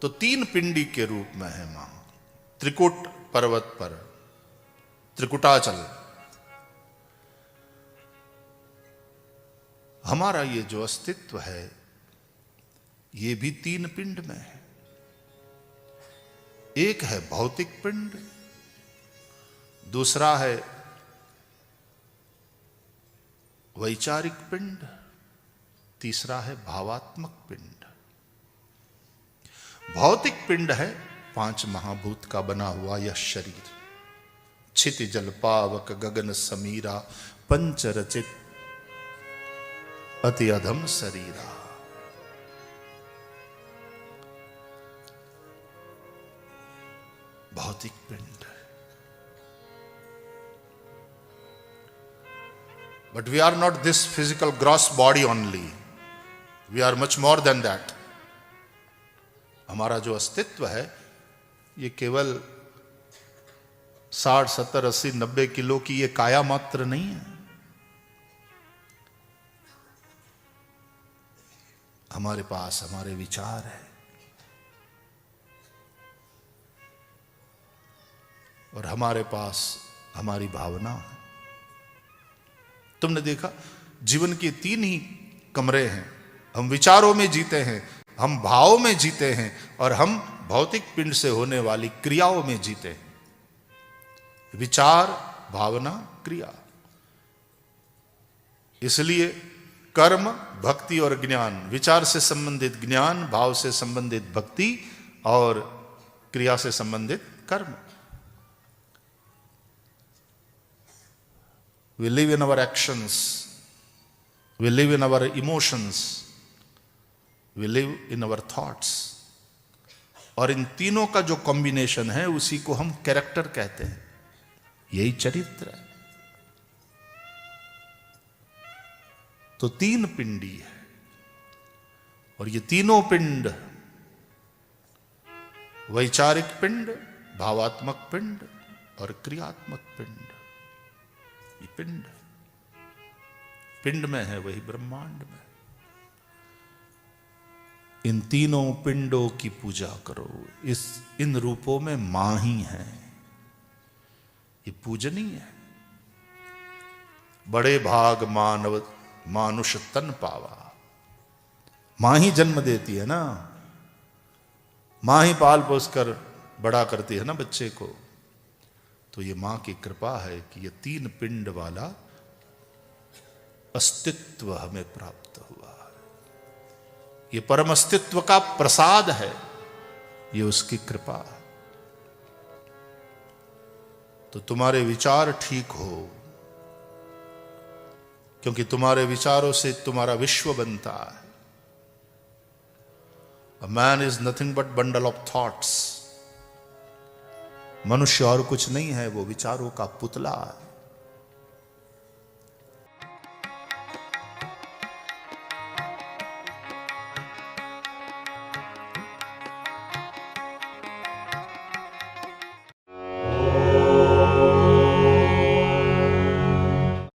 तो तीन पिंडी के रूप में है मां। त्रिकुट पर्वत पर त्रिकुटाचल, हमारा ये जो अस्तित्व है ये भी तीन पिंड में है। एक है भौतिक पिंड, दूसरा है वैचारिक पिंड, तीसरा है भावात्मक पिंड। भौतिक पिंड है 5 महाभूत का बना हुआ यह शरीर, क्षिति जल पावक गगन समीरा, पंच रचित अति अधम शरीरा। भौतिक पिंड। But we are not this physical gross body only. We are much more than that. हमारा जो अस्तित्व है ये केवल 60, 70, 80, 90 किलो की ये काया मात्र नहीं है। हमारे पास हमारे विचार है और हमारे पास हमारी भावना है। तुमने देखा जीवन के 3 ही कमरे हैं। हम विचारों में जीते हैं, हम भावों में जीते हैं और हम भौतिक पिंड से होने वाली क्रियाओं में जीते हैं। विचार, भावना, क्रिया। इसलिए कर्म, भक्ति और ज्ञान, विचार से संबंधित ज्ञान, भाव से संबंधित भक्ति और क्रिया से संबंधित कर्म। We live in our actions, we live in our emotions, we live in our thoughts। और इन तीनों का जो कॉम्बिनेशन है उसी को हम कैरेक्टर कहते हैं। यही चरित्र है। तो 3 पिंडी है और ये तीनों पिंड, वैचारिक पिंड, भावात्मक पिंड और क्रियात्मक पिंड, ये पिंड पिंड में है वही ब्रह्मांड में। इन तीनों पिंडों की पूजा करो। इन रूपों में मां ही है। ये पूजनीय है। बड़े भाग मानव मानुष तन पावा। मां ही जन्म देती है ना, मां ही पाल पोस कर बड़ा करती है ना बच्चे को। तो ये मां की कृपा है कि ये 3 पिंड वाला अस्तित्व हमें प्राप्त हुआ है। ये परम अस्तित्व का प्रसाद है, ये उसकी कृपा है। तो तुम्हारे विचार ठीक हो, क्योंकि तुम्हारे विचारों से तुम्हारा विश्व बनता है। A man is nothing but bundle of thoughts। मनुष्य और कुछ नहीं है, वो विचारों का पुतला है।